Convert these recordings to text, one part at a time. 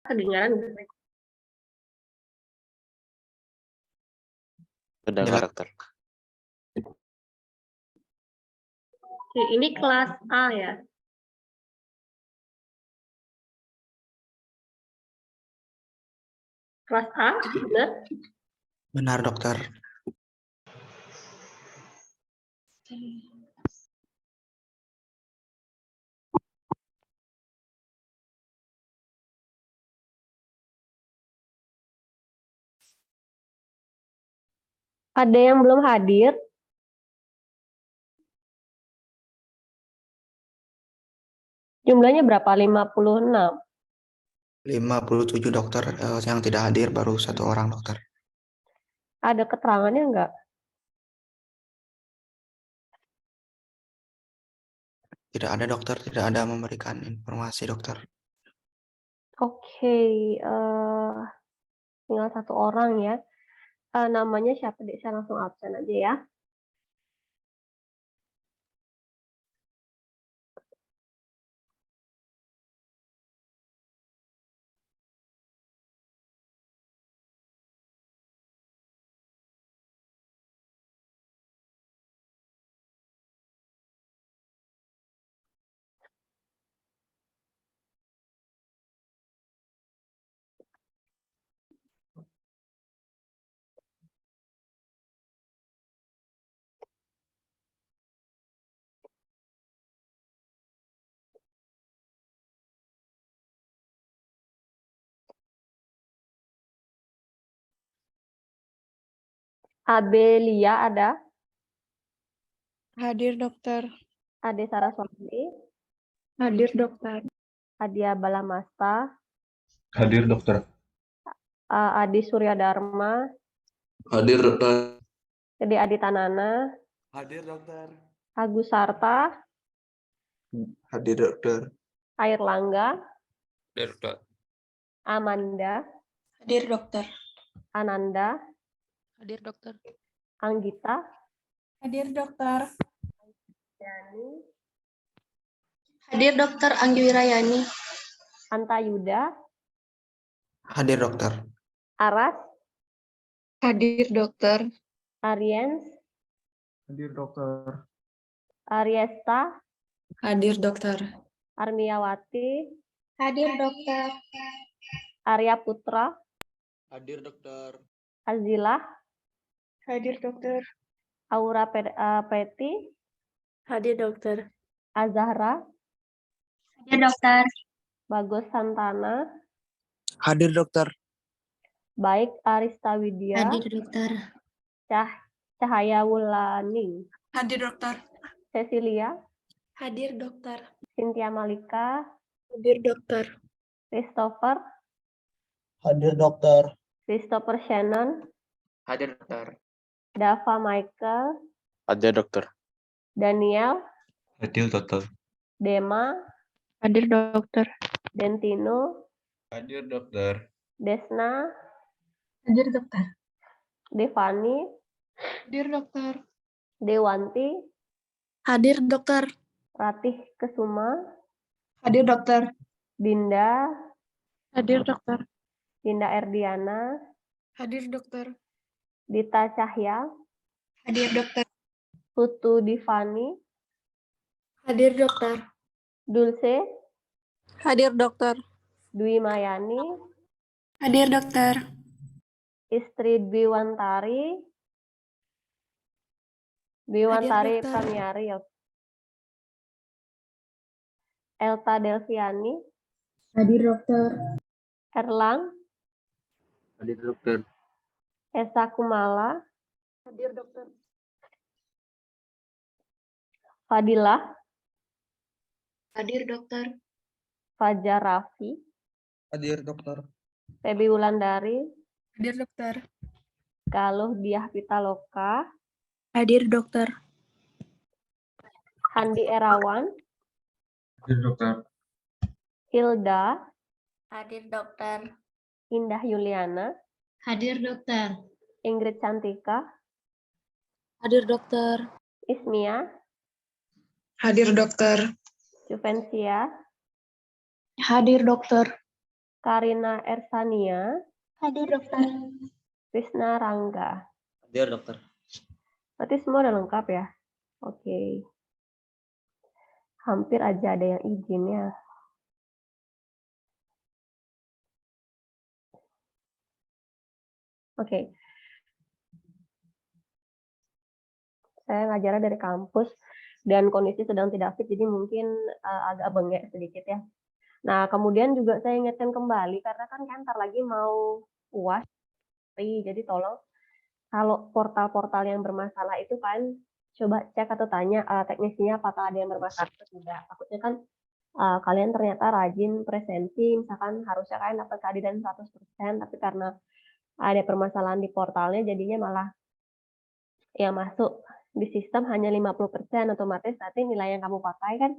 Kedengaran nggak? Kedengar, dokter. Oke, ini kelas A ya. Kelas A, benar? Benar, dokter. Ada yang belum hadir? Jumlahnya berapa? 56. 57 dokter. Yang tidak hadir baru 1 orang, dokter. Ada keterangannya nggak? Tidak ada, dokter. Tidak ada memberikan informasi, dokter. Oke, tinggal 1 orang ya. Namanya siapa, Dek? Saya langsung absen aja ya. Abelia ada? Hadir, dokter. Ade Saraswati? Hadir, dokter. Adia Balamasta? Hadir, dokter. Adi Suryadharma? Hadir, dokter. Dede Aditanana? Hadir, dokter. Agus Sarta? Hadir, dokter. Airlangga? Hadir, dokter. Amanda? Hadir, dokter. Ananda? Hadir, dokter. Anggita? Hadir, dokter. Yani? Hadir, dokter. Anggi Wirayani. Antayuda? Hadir, dokter. Aras? Hadir, dokter. Ariens? Hadir, dokter. Ariesta? Hadir, dokter. Armiawati? Hadir, dokter. Arya Putra? Hadir, dokter. Azilah? Hadir, dokter. Aura Peti? Hadir, dokter. Azahra? Hadir, dokter. Bagus Santana? Hadir, dokter. Baik Arista Widya? dokter. Cahaya Wulani? Hadir, dokter. Cecilia? Hadir, dokter. Cynthia Malika? Hadir, dokter. Christopher? Hadir, dokter. Christopher Shannon? Hadir, dokter. Dava Michael? Hadir, dokter. Daniel? Hadir, dokter. Dema? Hadir, dokter. Dentino? Hadir, dokter. Desna? Hadir, dokter. Devani? Hadir, dokter. Dewanti? Hadir, dokter. Ratih Kesuma? Hadir, dokter. Dinda? Hadir, dokter. Dinda Erdiana? Hadir, dokter. Dita Cahya? Hadir, dokter. Putu Divani? Hadir, dokter. Dulce? Hadir, dokter. Dwi Mayani? Hadir, dokter. Istri Dwiwantari? Dwiwantari Hadir, dokter. Pramiari ya. Elta Delviani? Hadir, dokter. Erlang? Hadir, dokter. Esa Kumala? Hadir, dokter. Fadilah? Hadir, dokter. Fajar Raffi? Hadir, dokter. Febi Wulandari? Hadir, dokter. Galuh Diah Pitaloka? Hadir, dokter. Handi Erawan? Hadir, dokter. Hilda? Hadir, dokter. Indah Yuliana? Hadir, dokter. Ingrid Cantika? Hadir, dokter. Ismia? Hadir, dokter. Juvencia? Hadir, dokter. Karina Ersania, Hadir dokter. Krisna Rangga. Hadir, dokter. Berarti semua udah lengkap ya? Oke. Hampir aja ada yang izin ya. Oke. Saya ngajarnya dari kampus dan kondisi sedang tidak fit, jadi mungkin agak bengek sedikit ya. Nah, kemudian juga saya ingatkan kembali, karena kan ntar lagi mau UAS, jadi tolong kalau portal-portal yang bermasalah itu kan, coba cek atau tanya teknisinya apakah ada yang bermasalah atau tidak. Takutnya kan kalian ternyata rajin presensi, misalkan harusnya kalian dapat keadilan 100%, tapi karena ada permasalahan di portalnya, jadinya malah yang masuk di sistem hanya 50%, otomatis nanti nilai yang kamu pakai kan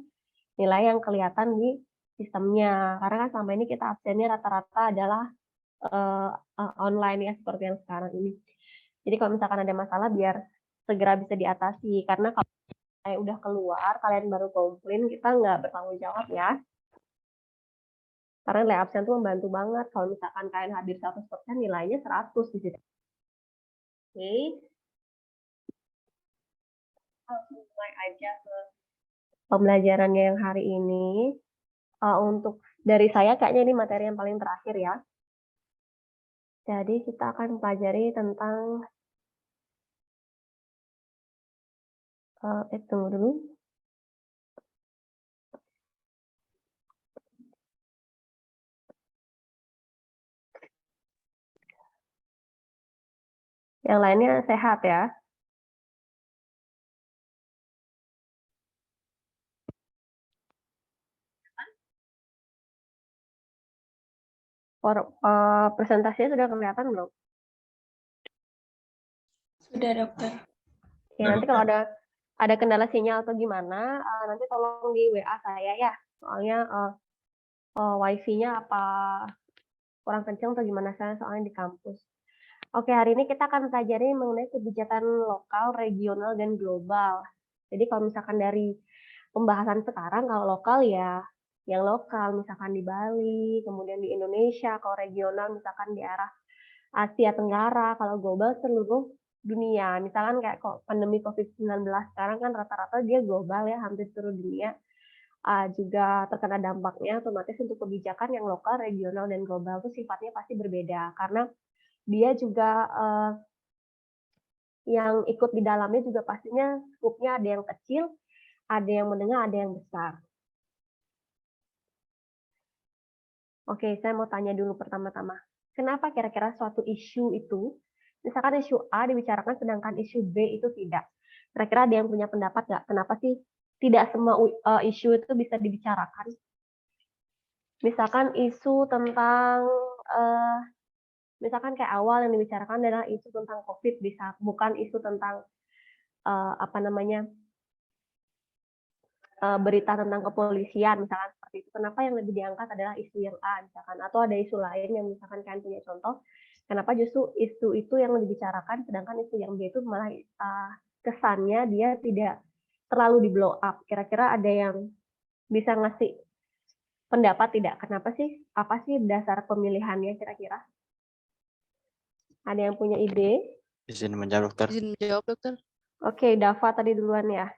nilai yang kelihatan di sistemnya. Karena kan selama ini kita absennya rata-rata adalah online ya, seperti yang sekarang ini. Jadi kalau misalkan ada masalah biar segera bisa diatasi. Karena kalau saya udah keluar, kalian baru komplain, kita nggak bertanggung jawab ya. Karena nilai absen itu membantu banget. Kalau misalkan kalian hadir 100%, nilainya 100 di situ. Oke. Langsung mulai aja ke pembelajarannya yang hari ini. Untuk dari saya kayaknya ini materi yang paling terakhir ya. Jadi kita akan pelajari tentang tunggu dulu. Yang lainnya sehat ya. Presentasinya sudah kelihatan belum? Sudah dokter. Ya, nanti kalau ada kendala sinyal atau gimana, nanti tolong di WA saya ya. Soalnya wifi-nya apa kurang kencang atau gimana, saya soalnya di kampus. Oke, hari ini kita akan pelajari mengenai kebijakan lokal, regional, dan global. Jadi kalau misalkan dari pembahasan sekarang, kalau lokal ya yang lokal, misalkan di Bali, kemudian di Indonesia, kalau regional misalkan di arah Asia Tenggara, kalau global seluruh dunia. Misalkan kayak pandemi COVID-19 sekarang kan rata-rata dia global ya, hampir seluruh dunia juga terkena dampaknya. Otomatis untuk kebijakan yang lokal, regional, dan global itu sifatnya pasti berbeda. Karena dia juga yang ikut di dalamnya juga pastinya skupnya ada yang kecil, ada yang menengah, ada yang besar. Oke, saya mau tanya dulu pertama-tama. Kenapa kira-kira suatu isu itu, misalkan isu A dibicarakan sedangkan isu B itu tidak? Kira-kira ada yang punya pendapat nggak? Kenapa sih tidak semua isu itu bisa dibicarakan? Misalkan isu tentang, misalkan kayak awal yang dibicarakan adalah isu tentang COVID, bisa bukan isu tentang berita tentang kepolisian, misalkan seperti itu. Kenapa yang lebih diangkat adalah isu yang A, misalkan, atau ada isu lain yang misalkan kalian punya contoh, kenapa justru isu itu yang dibicarakan, sedangkan isu yang B itu malah kesannya dia tidak terlalu di blow up. Kira-kira ada yang bisa ngasih pendapat tidak? Kenapa sih? Apa sih dasar pemilihannya kira-kira? Ada yang punya ide? Izin menjawab, dokter. Izin menjawab, dokter. Oke, Dava tadi duluan ya.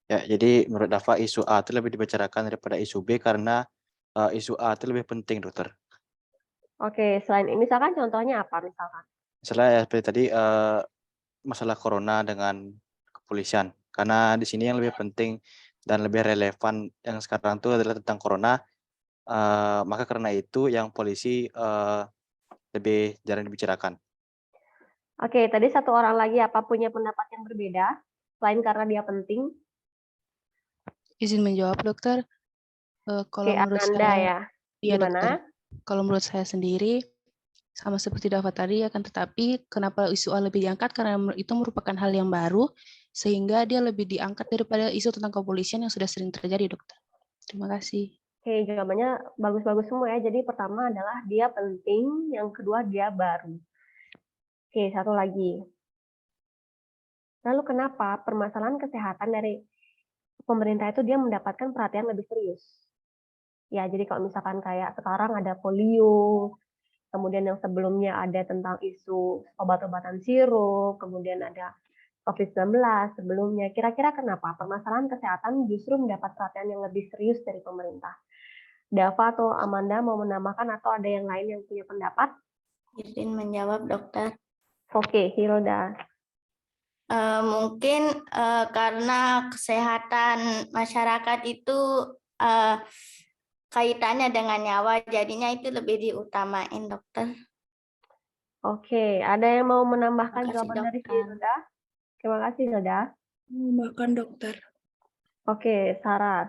Ya, jadi menurut Dava isu A itu lebih dibicarakan daripada isu B karena isu A itu lebih penting, dokter. Oke, selain ini misalkan contohnya apa misalkan? Misalnya ya, seperti tadi masalah corona dengan kepolisian. Karena di sini yang lebih penting dan lebih relevan yang sekarang itu adalah tentang corona. Maka karena itu yang polisi lebih jarang dibicarakan. Oke, tadi satu orang lagi apa punya pendapat yang berbeda selain karena dia penting? Izin menjawab, dokter. Kalau Oke, menurut Ananda saya, ya. iya Gimana? dokter. Kalau menurut saya sendiri, sama seperti Dava tadi, akan tetapi kenapa isu A lebih diangkat? Karena itu merupakan hal yang baru, sehingga dia lebih diangkat daripada isu tentang kepolisian yang sudah sering terjadi, dokter. Terima kasih. Oke, jawabannya bagus-bagus semua ya. Jadi pertama adalah dia penting, yang kedua dia baru. Oke, satu lagi. Lalu kenapa permasalahan kesehatan dari pemerintah itu dia mendapatkan perhatian lebih serius? Ya, jadi kalau misalkan kayak sekarang ada polio, kemudian yang sebelumnya ada tentang isu obat-obatan sirup, kemudian ada COVID-19 sebelumnya. Kira-kira kenapa permasalahan kesehatan justru mendapat perhatian yang lebih serius dari pemerintah? Dava atau Amanda mau menambahkan atau ada yang lain yang punya pendapat? Izin menjawab, dokter. Oke, Hilda. Mungkin karena kesehatan masyarakat itu kaitannya dengan nyawa, jadinya itu lebih diutamain, dokter. Oke, ada yang mau menambahkan Terima kasih, jawaban dari dokter. Hilda? Terima kasih, Hilda. Menambahkan, dokter. Oke, Sarah.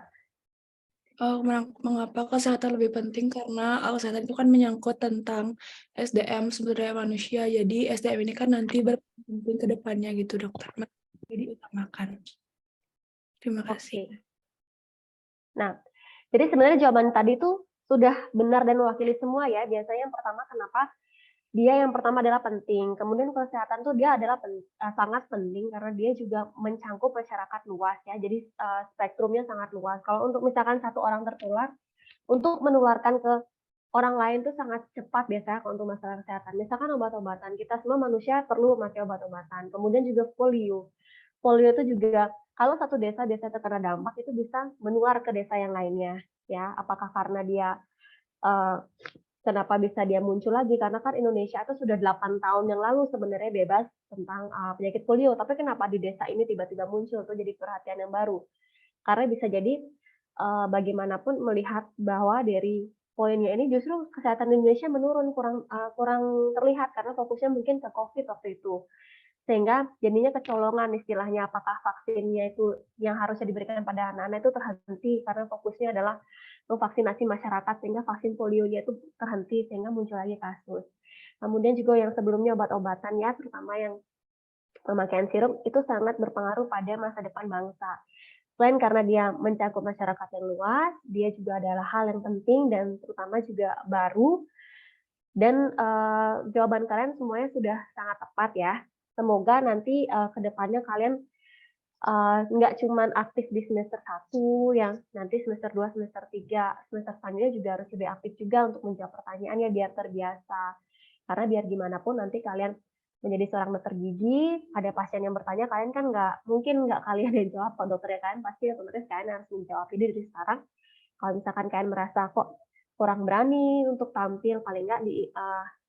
Mengapa kesehatan lebih penting? Karena kesehatan itu kan menyangkut tentang SDM sumber daya manusia. Jadi SDM ini kan nanti berpenting ke depannya gitu, dokter. Jadi utamakan. Terima kasih. Oke. Nah, jadi sebenarnya jawaban tadi itu sudah benar dan mewakili semua ya. Biasanya yang pertama kenapa dia yang pertama adalah penting. Kemudian kesehatan tuh dia adalah sangat penting karena dia juga mencangkup masyarakat luas ya. Jadi spektrumnya sangat luas. Kalau untuk misalkan satu orang tertular, untuk menularkan ke orang lain tuh sangat cepat biasanya kalau untuk masalah kesehatan. Misalkan obat-obatan, kita semua manusia perlu memakai obat-obatan. Kemudian juga polio. Polio itu juga kalau satu desa terkena dampak itu bisa menular ke desa yang lainnya ya. Apakah karena dia kenapa bisa dia muncul lagi? Karena kan Indonesia itu sudah 8 tahun yang lalu sebenarnya bebas tentang penyakit polio. Tapi kenapa di desa ini tiba-tiba muncul? Itu jadi perhatian yang baru. Karena bisa jadi bagaimanapun melihat bahwa dari poinnya ini justru kesehatan Indonesia menurun, kurang terlihat karena fokusnya mungkin ke COVID waktu itu. Sehingga jadinya kecolongan istilahnya, apakah vaksinnya itu yang harusnya diberikan pada anak-anak itu terhenti karena fokusnya adalah memvaksinasi masyarakat sehingga vaksin polionya itu terhenti sehingga muncul lagi kasus. Kemudian juga yang sebelumnya obat-obatan ya, terutama yang pemakaian sirup itu sangat berpengaruh pada masa depan bangsa. Selain karena dia mencakup masyarakat yang luas, dia juga adalah hal yang penting dan terutama juga baru. Dan jawaban kalian semuanya sudah sangat tepat ya. Semoga nanti ke depannya kalian nggak cuma aktif di semester 1, yang nanti semester 2, semester 3, semester selanjutnya juga harus lebih aktif juga untuk menjawab pertanyaannya biar terbiasa. Karena biar gimana pun nanti kalian menjadi seorang dokter gigi, ada pasien yang bertanya, kalian kan mungkin nggak kalian yang jawab, kalau dokternya kalian pasti otomatis kalian harus menjawab. Jadi dari sekarang, kalau misalkan kalian merasa kok kurang berani untuk tampil, paling nggak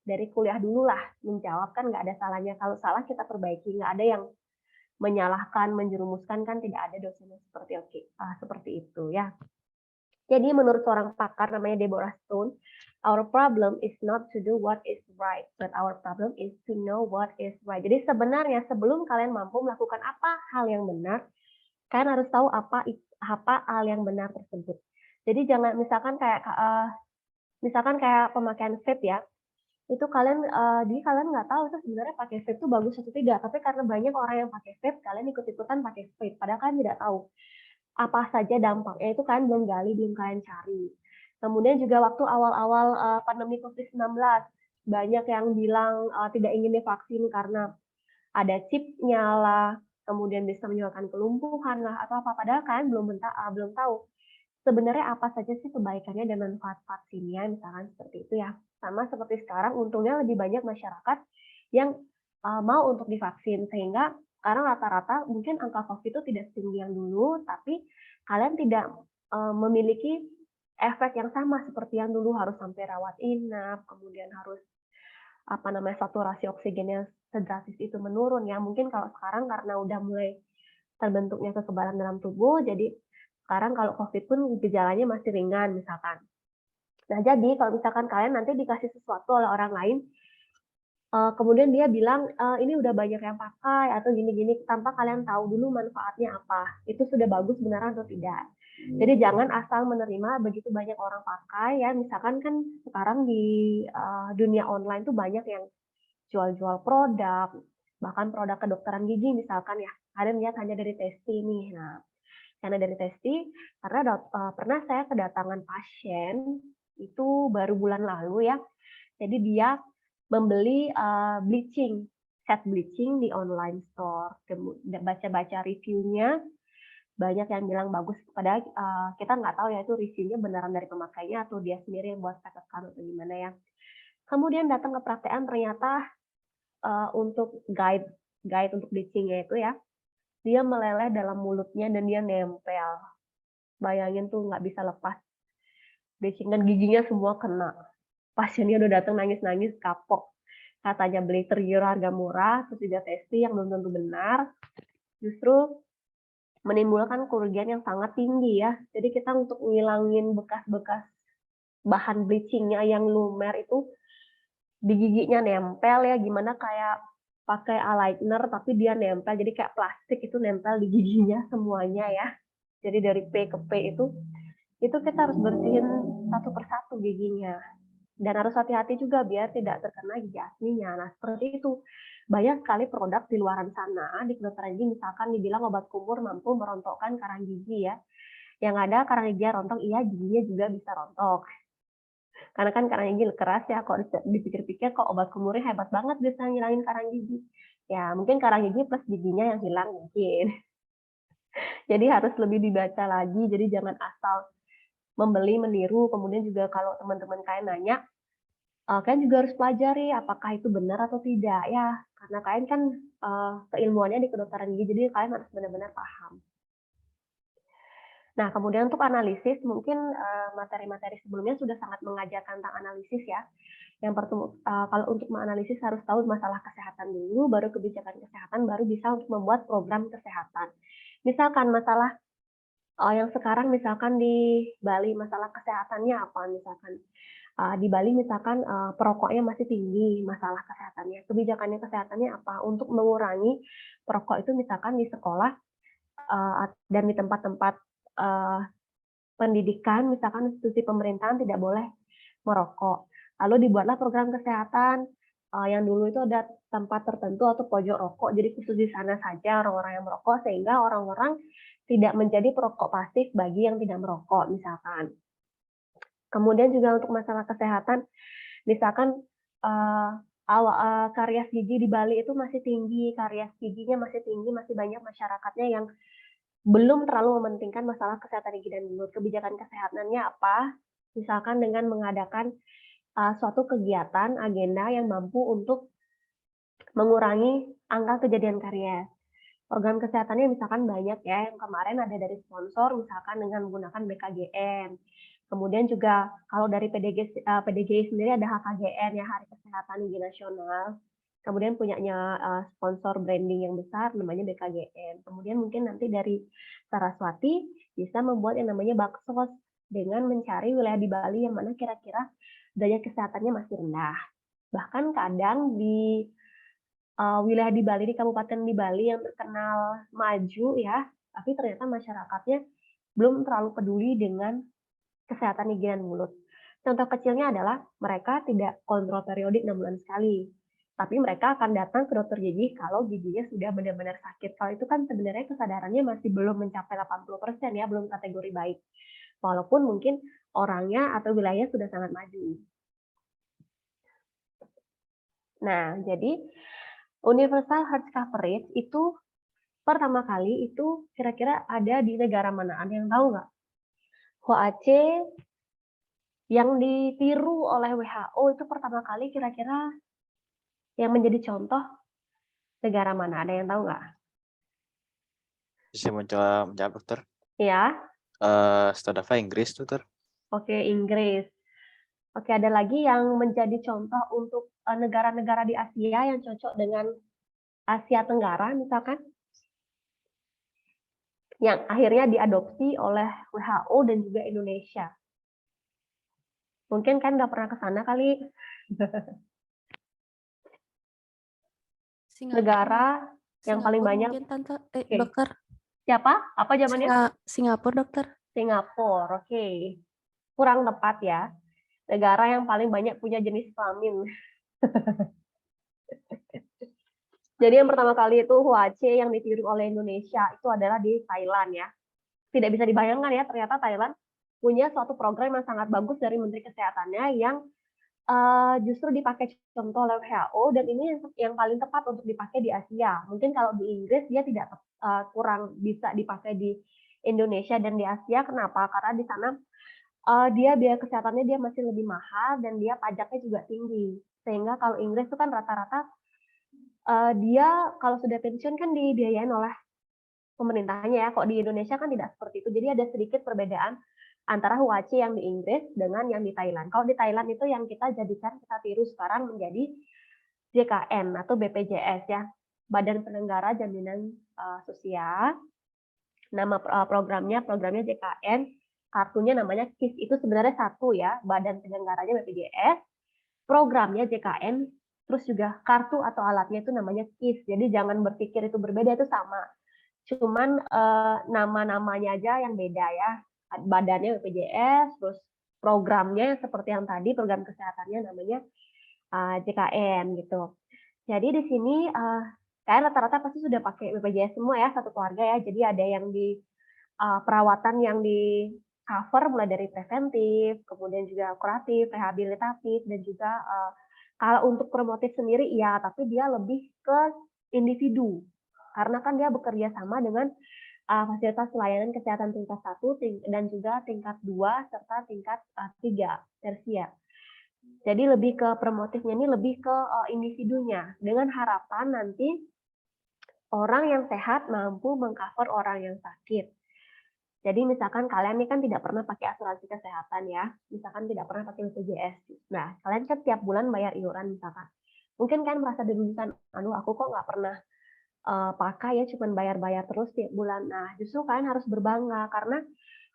dari kuliah dulu lah menjawab, kan nggak ada salahnya. Kalau salah kita perbaiki, nggak ada yang menyalahkan, menjerumuskan, kan tidak ada dosennya seperti itu ya. Jadi menurut seorang pakar namanya Deborah Stone, our problem is not to do what is right, but our problem is to know what is right. Jadi sebenarnya sebelum kalian mampu melakukan apa hal yang benar, kalian harus tahu apa hal yang benar tersebut. Jadi jangan misalkan kayak pemakaian vape ya, itu kalian jadi kalian nggak tahu itu sebenarnya pakai vape itu bagus atau tidak, tapi karena banyak orang yang pakai vape, kalian ikut-ikutan pakai vape, padahal kalian tidak tahu apa saja dampaknya, itu kan belum kalian cari. Kemudian juga waktu awal-awal pandemi COVID-19, banyak yang bilang tidak ingin divaksin karena ada chipnya lah, kemudian bisa menyebabkan kelumpuhan lah atau apa, padahal kan belum tahu sebenarnya apa saja sih kebaikannya dan manfaat vaksinnya, misalkan seperti itu ya. Sama seperti sekarang, untungnya lebih banyak masyarakat yang mau untuk divaksin, sehingga sekarang rata-rata mungkin angka COVID itu tidak setinggi yang dulu, tapi kalian tidak memiliki efek yang sama seperti yang dulu, harus sampai rawat inap, kemudian harus saturasi oksigennya sedrastis itu menurun ya. Mungkin kalau sekarang karena udah mulai terbentuknya kekebalan dalam tubuh, jadi sekarang kalau COVID pun gejalanya masih ringan misalkan. Nah, jadi kalau misalkan kalian nanti dikasih sesuatu oleh orang lain, kemudian dia bilang, ini udah banyak yang pakai atau gini-gini, tanpa kalian tahu dulu manfaatnya apa, itu sudah bagus beneran atau tidak. Jadi jangan asal menerima begitu banyak orang pakai ya, misalkan kan sekarang di dunia online tuh banyak yang jual-jual produk, bahkan produk kedokteran gigi misalkan ya, kalian lihat hanya dari Testi nih. Nah, karena dari Testi, karena pernah saya kedatangan pasien itu baru bulan lalu ya, jadi dia membeli set bleaching di online store, baca-baca reviewnya, banyak yang bilang bagus, padahal kita nggak tahu ya itu reviewnya beneran dari pemakainya atau dia sendiri yang buat fake account atau gimana ya. Kemudian datang ke praktekan ternyata untuk guide untuk bleachingnya itu ya, dia meleleh dalam mulutnya dan dia nempel. Bayangin tuh nggak bisa lepas. Bleaching dan giginya semua kena. Pasiennya udah datang nangis-nangis, kapok. Katanya beli tergiur harga murah, terus juga testi yang belum tentu benar. Justru menimbulkan kerugian yang sangat tinggi ya. Jadi kita untuk ngilangin bekas-bekas bahan bleachingnya yang lumer itu di giginya nempel ya, gimana kayak pakai eyeliner tapi dia nempel, jadi kayak plastik itu nempel di giginya semuanya ya. Jadi dari P ke P itu kita harus bersihin satu persatu giginya. Dan harus hati-hati juga biar tidak terkena gigi aslinya. Nah, seperti itu. Banyak sekali produk di luaran sana, di kedokteran gigi misalkan dibilang obat kumur mampu merontokkan karang gigi ya. Yang ada karang gigi rontok, iya giginya juga bisa rontok. Karena kan karang gigi keras ya, kok dipikir-pikir kok obat kumurnya hebat banget bisa ngilangin karang gigi. Ya, mungkin karang gigi plus giginya yang hilang mungkin. Jadi harus lebih dibaca lagi, jadi jangan asal membeli, meniru, kemudian juga kalau teman-teman kalian nanya, kalian juga harus pelajari apakah itu benar atau tidak ya, karena kalian kan keilmuannya di kedokteran gigi, jadi kalian harus benar-benar paham. Nah, kemudian untuk analisis, mungkin materi-materi sebelumnya sudah sangat mengajarkan tentang analisis ya. Kalau untuk menganalisis harus tahu masalah kesehatan dulu, baru kebijakan kesehatan, baru bisa untuk membuat program kesehatan. Misalkan masalah yang sekarang misalkan di Bali masalah kesehatannya apa misalkan di Bali misalkan perokoknya masih tinggi masalah kesehatannya, kebijakannya kesehatannya apa untuk mengurangi perokok itu misalkan di sekolah dan di tempat-tempat pendidikan misalkan institusi pemerintahan tidak boleh merokok. Lalu dibuatlah program kesehatan yang dulu itu ada tempat tertentu atau pojok rokok, jadi khusus di sana saja orang-orang yang merokok sehingga orang-orang tidak menjadi perokok pasif bagi yang tidak merokok misalkan. Kemudian juga untuk masalah kesehatan, misalkan karies gigi di Bali itu masih tinggi, karies giginya masih tinggi, masih banyak masyarakatnya yang belum terlalu mementingkan masalah kesehatan gigi dan mulut. Kebijakan kesehatannya apa? Misalkan dengan mengadakan suatu kegiatan, agenda yang mampu untuk mengurangi angka kejadian karies. Program kesehatannya misalkan banyak ya, yang kemarin ada dari sponsor, misalkan dengan menggunakan BKGN. Kemudian juga kalau dari PDGI sendiri ada HKGN ya, Hari Kesehatan Gigi Nasional. Kemudian punyanya sponsor branding yang besar namanya BKGN. Kemudian mungkin nanti dari Saraswati bisa membuat yang namanya Baksos dengan mencari wilayah di Bali yang mana kira-kira daya kesehatannya masih rendah. Bahkan kadang di wilayah di Bali, di kabupaten di Bali yang terkenal maju ya, tapi ternyata masyarakatnya belum terlalu peduli dengan kesehatan gigi dan mulut. Contoh kecilnya adalah mereka tidak kontrol periodik 6 bulan sekali. Tapi mereka akan datang ke dokter gigi kalau giginya sudah benar-benar sakit. Kalau itu kan sebenarnya kesadarannya masih belum mencapai 80% ya, belum kategori baik. Walaupun mungkin orangnya atau wilayahnya sudah sangat maju. Nah, jadi Universal Health Coverage itu pertama kali itu kira-kira ada di negara mana? Ada yang tahu nggak? HOAC yang ditiru oleh WHO itu pertama kali kira-kira yang menjadi contoh negara mana? Ada yang tahu nggak? Bisa mencoba menjawab, dokter? Ya. Setahu Dava Inggris, dokter. Oke, Inggris. Oke, ada lagi yang menjadi contoh untuk negara-negara di Asia yang cocok dengan Asia Tenggara misalkan? Yang akhirnya diadopsi oleh WHO dan juga Indonesia. Mungkin kan nggak pernah ke sana kali. Negara yang paling banyak. Mungkin Tante, Oke. dokter. Siapa? Apa zamannya? Singapura, dokter. Singapura, oke. Kurang tepat ya. Negara yang paling banyak punya jenis kelamin. Jadi yang pertama kali itu HOAC yang ditiru oleh Indonesia itu adalah di Thailand ya. Tidak bisa dibayangkan ya, ternyata Thailand punya suatu program yang sangat bagus dari Menteri Kesehatannya yang justru dipakai contoh oleh WHO dan ini yang paling tepat untuk dipakai di Asia. Mungkin kalau di Inggris dia tidak kurang bisa dipakai di Indonesia dan di Asia. Kenapa? Karena di sana dia biaya kesehatannya dia masih lebih mahal dan dia pajaknya juga tinggi. Sehingga kalau Inggris itu kan rata-rata dia kalau sudah pensiun kan dibiayain oleh pemerintahnya ya. Kok di Indonesia kan tidak seperti itu. Jadi ada sedikit perbedaan antara HUAC yang di Inggris dengan yang di Thailand. Kalau di Thailand itu yang kita tiru sekarang menjadi JKN atau BPJS ya, Badan Penyelenggara Jaminan Sosial. Nama programnya JKN, kartunya namanya KIS. Itu sebenarnya satu ya, badan penyelenggaranya BPJS, programnya JKN, terus juga kartu atau alatnya itu namanya KIS. Jadi jangan berpikir itu berbeda, itu sama. Cuman nama-namanya aja yang beda ya. Badannya BPJS, terus programnya seperti yang tadi, program kesehatannya namanya JKN gitu. Jadi di sini kalian rata-rata pasti sudah pakai BPJS semua ya, satu keluarga ya. Jadi ada yang di perawatan yang di cover mulai dari preventif, kemudian juga kuratif, rehabilitatif, dan juga kalau untuk promotif sendiri ya, tapi dia lebih ke individu. Karena kan dia bekerja sama dengan fasilitas pelayanan kesehatan tingkat 1 dan juga tingkat 2 serta tingkat 3 tersier. Jadi lebih ke promotifnya ini lebih ke individunya dengan harapan nanti orang yang sehat mampu mengcover orang yang sakit. Jadi misalkan kalian ini kan tidak pernah pakai asuransi kesehatan ya, misalkan tidak pernah pakai BPJS. Nah, kalian kan tiap bulan bayar iuran misalkan. Mungkin kalian merasa dirugikan, aduh aku kok nggak pernah pakai ya, cuman bayar-bayar terus tiap bulan. Nah, justru kalian harus berbangga karena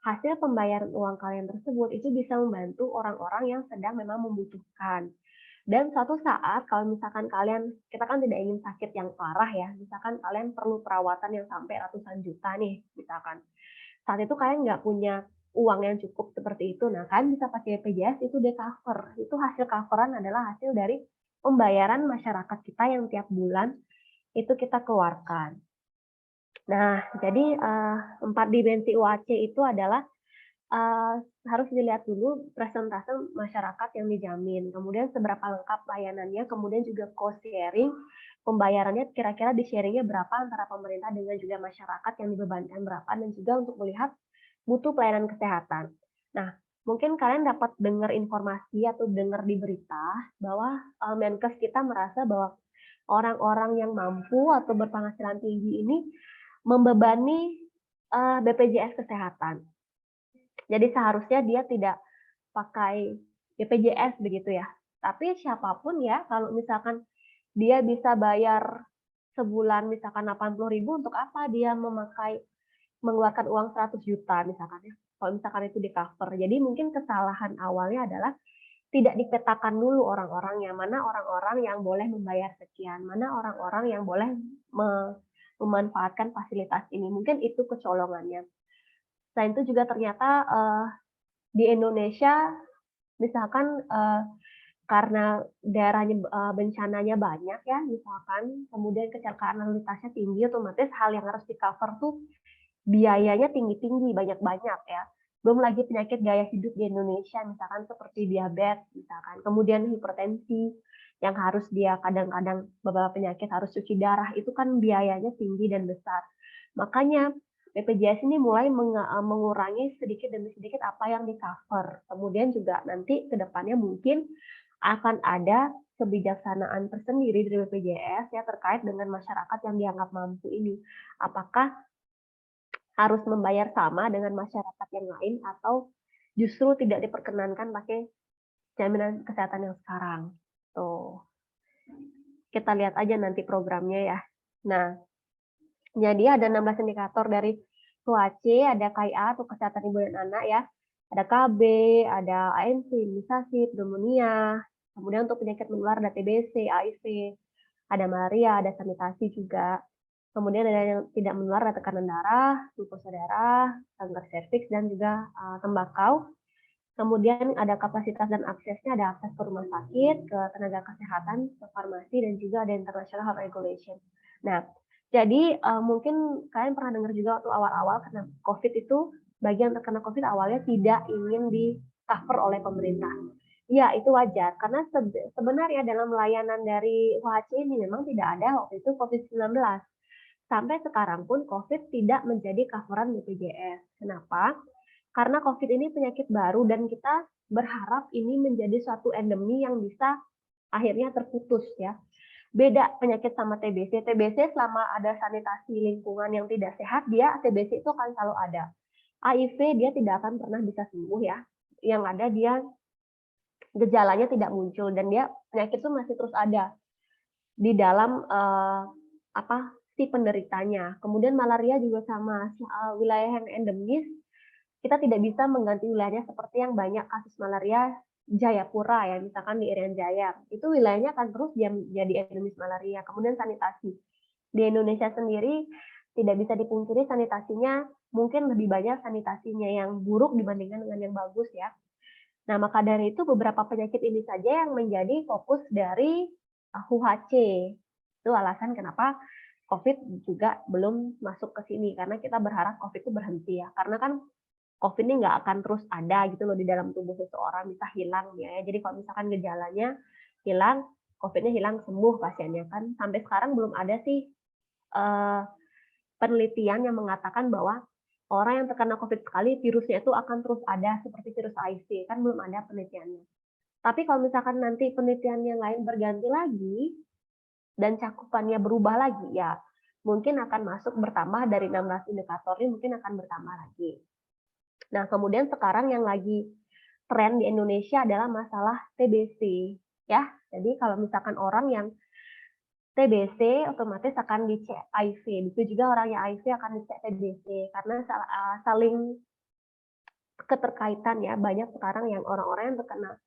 hasil pembayaran uang kalian tersebut itu bisa membantu orang-orang yang sedang memang membutuhkan. Dan suatu saat kalau misalkan kita kan tidak ingin sakit yang parah ya, misalkan kalian perlu perawatan yang sampai ratusan juta nih, misalkan. Saat itu kalian nggak punya uang yang cukup seperti itu, nah kalian bisa pakai BPJS itu di cover. Itu hasil coveran adalah hasil dari pembayaran masyarakat kita yang tiap bulan itu kita keluarkan. Nah, jadi 4 dimensi UAC itu adalah harus dilihat dulu presentase masyarakat yang dijamin, kemudian seberapa lengkap layanannya, kemudian juga cost sharing, pembayarannya kira-kira di-sharingnya berapa antara pemerintah dengan juga masyarakat yang dibebankan berapa, dan juga untuk melihat mutu pelayanan kesehatan. Nah, mungkin kalian dapat dengar informasi atau dengar di berita bahwa Menkes kita merasa bahwa orang-orang yang mampu atau berpenghasilan tinggi ini membebani BPJS Kesehatan. Jadi seharusnya dia tidak pakai BPJS begitu ya. Tapi siapapun ya, kalau misalkan dia bisa bayar sebulan misalkan 80.000, untuk apa dia mengeluarkan uang 100 juta misalkan ya. Kalau misalkan itu di cover. Jadi mungkin kesalahan awalnya adalah tidak dipetakan dulu orang-orangnya, mana orang-orang yang boleh membayar sekian, mana orang-orang yang boleh memanfaatkan fasilitas ini. Mungkin itu kecolongannya. Selain itu juga ternyata di Indonesia misalkan karena daerahnya bencananya banyak ya, misalkan kemudian kecelakaan lalu lintasnya tinggi, otomatis hal yang harus di cover tuh biayanya tinggi-tinggi, banyak-banyak ya. Belum lagi penyakit gaya hidup di Indonesia, misalkan seperti diabetes, misalkan kemudian hipertensi yang harus dia kadang-kadang beberapa penyakit harus cuci darah, itu kan biayanya tinggi dan besar. Makanya BPJS ini mulai mengurangi sedikit demi sedikit apa yang di cover. Kemudian juga nanti ke depannya mungkin akan ada kebijaksanaan tersendiri dari BPJS ya terkait dengan masyarakat yang dianggap mampu ini. Apakah harus membayar sama dengan masyarakat yang lain atau justru tidak diperkenankan pakai jaminan kesehatan yang sekarang. Tuh. Kita lihat aja nanti programnya ya. Nah, jadi ada 16 indikator dari HUAC, ada KIA atau kesehatan ibu dan anak ya. Ada KB, ada ANC, imunisasi, pneumonia. Kemudian untuk penyakit menular ada TBC, HIV, ada malaria, ada sanitasi juga. Kemudian ada yang tidak menular, ada tekanan darah, glukosa darah, kanker serviks, dan juga tembakau. Kemudian ada kapasitas dan aksesnya, ada akses ke rumah sakit, ke tenaga kesehatan, ke farmasi, dan juga ada international health regulation. Nah, jadi mungkin kalian pernah dengar juga waktu awal-awal kena COVID itu, bagian terkena COVID awalnya tidak ingin di-cover oleh pemerintah. Ya, itu wajar, karena sebenarnya dalam layanan dari HUAC ini memang tidak ada waktu itu COVID-19. sampai sekarang pun COVID tidak menjadi coveran BPJS. Kenapa? Karena COVID ini penyakit baru dan kita berharap ini menjadi suatu endemi yang bisa akhirnya terputus ya. Beda penyakit sama TBC. TBC selama ada sanitasi lingkungan yang tidak sehat, dia TBC itu akan selalu ada. HIV dia tidak akan pernah bisa sembuh ya. Yang ada dia gejalanya tidak muncul dan dia penyakit itu masih terus ada di dalam si penderitanya. Kemudian malaria juga sama, wilayah yang endemis kita tidak bisa mengganti wilayahnya seperti yang banyak kasus malaria Jayapura ya, misalkan di Irian Jaya. Itu wilayahnya akan terus jadi endemis malaria. Kemudian sanitasi. Di Indonesia sendiri tidak bisa dipungkiri sanitasinya mungkin lebih banyak sanitasinya yang buruk dibandingkan dengan yang bagus ya. Nah, maka dari itu beberapa penyakit ini saja yang menjadi fokus dari UHC. Itu alasan kenapa COVID juga belum masuk ke sini, karena kita berharap COVID itu berhenti ya. Karena kan COVID ini nggak akan terus ada gitu loh di dalam tubuh seseorang, bisa hilang ya. Jadi kalau misalkan gejalanya hilang, COVID-nya hilang, sembuh pasiennya kan. Sampai sekarang belum ada sih penelitian yang mengatakan bahwa orang yang terkena COVID sekali, virusnya itu akan terus ada seperti virus HIV, kan belum ada penelitiannya. Tapi kalau misalkan nanti penelitian yang lain berganti lagi, dan cakupannya berubah lagi, ya mungkin akan masuk bertambah dari 16 indikator ini, mungkin akan bertambah lagi. Nah, kemudian sekarang yang lagi tren di Indonesia adalah masalah TBC. Ya, jadi kalau misalkan orang yang TBC otomatis akan dicek HIV. Begitu juga orang yang HIV akan dicek TBC karena saling keterkaitan ya. Banyak sekarang yang orang-orang yang terkena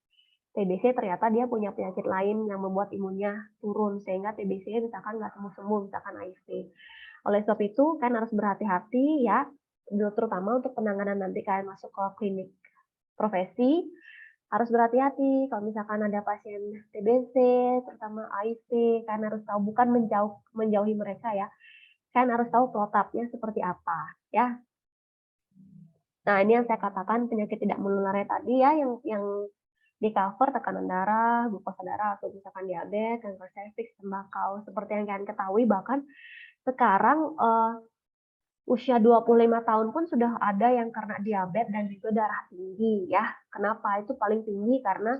TBC ternyata dia punya penyakit lain yang membuat imunnya turun sehingga TBC misalkan nggak sembuh-sembuh, misalkan HIV. Oleh sebab itu kan harus berhati-hati ya, terutama untuk penanganan nanti kalian masuk ke klinik profesi, harus berhati-hati kalau misalkan ada pasien TBC, terutama HIV, kan harus tahu, bukan menjauhi mereka ya, kan harus tahu protapnya seperti apa ya. Nah, ini yang saya katakan penyakit tidak menular tadi ya, yang di cover tekanan darah, glukosa darah, atau misalkan diabetes, kanker serviks, tembakau. Seperti yang kalian ketahui, bahkan sekarang usia 25 tahun pun sudah ada yang karena diabetes dan juga darah tinggi ya. Kenapa? Itu paling tinggi karena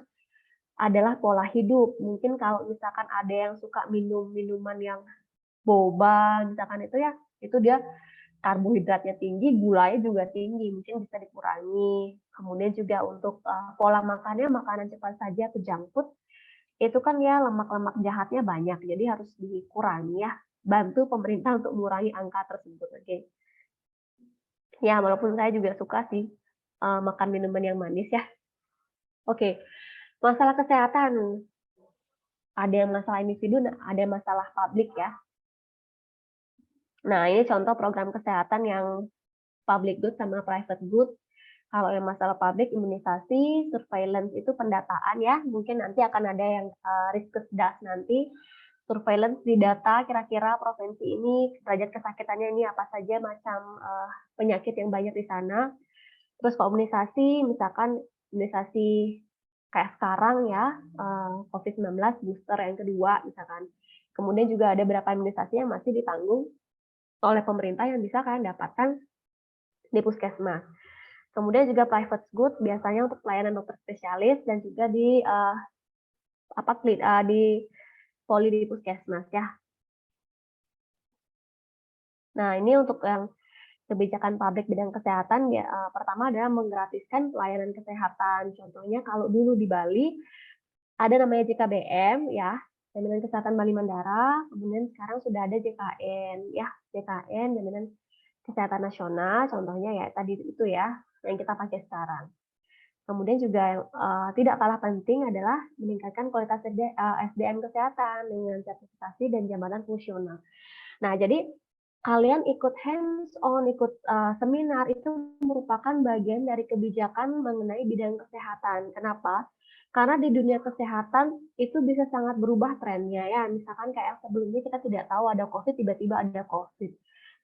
adalah pola hidup. Mungkin kalau misalkan ada yang suka minum minuman yang boba, misalkan itu ya, itu dia karbohidratnya tinggi, gulanya juga tinggi, mungkin bisa dikurangi. Kemudian juga untuk pola makannya, makanan cepat saja atau junk food, itu kan ya lemak-lemak jahatnya banyak, jadi harus dikurangi ya. Bantu pemerintah untuk mengurangi angka tersebut, oke. Ya, walaupun saya juga suka sih makan minuman yang manis ya. Oke, masalah kesehatan. Ada yang masalah individu, ada yang masalah publik ya. Nah, ini contoh program kesehatan yang public good sama private good. Kalau yang masalah public, imunisasi, surveillance itu pendataan ya. Mungkin nanti akan ada yang Riskesdas nanti. Surveillance di data kira-kira provinsi ini, derajat kesakitannya ini apa saja macam penyakit yang banyak di sana. Terus komunisasi, misalkan imunisasi kayak sekarang ya, COVID-19 booster yang kedua misalkan. Kemudian juga ada beberapa imunisasi yang masih ditanggung oleh pemerintah yang bisa kalian dapatkan di puskesmas. Kemudian juga private good biasanya untuk pelayanan dokter spesialis dan juga di poli di puskesmas ya. Nah, ini untuk yang kebijakan publik bidang kesehatan ya, pertama adalah menggratiskan pelayanan kesehatan. Contohnya kalau dulu di Bali ada namanya JKBM ya, Jaminan Kesehatan Bali Mandara, kemudian sekarang sudah ada JKN ya, JKN Jaminan Kesehatan Nasional, contohnya ya tadi itu ya yang kita pakai sekarang. Kemudian juga tidak kalah penting adalah meningkatkan kualitas SDM kesehatan dengan sertifikasi dan jabatan fungsional. Nah, jadi kalian ikut hands-on, ikut seminar itu merupakan bagian dari kebijakan mengenai bidang kesehatan. Kenapa? Karena di dunia kesehatan itu bisa sangat berubah trennya ya. Misalkan kayak sebelumnya kita tidak tahu ada COVID, tiba-tiba ada COVID.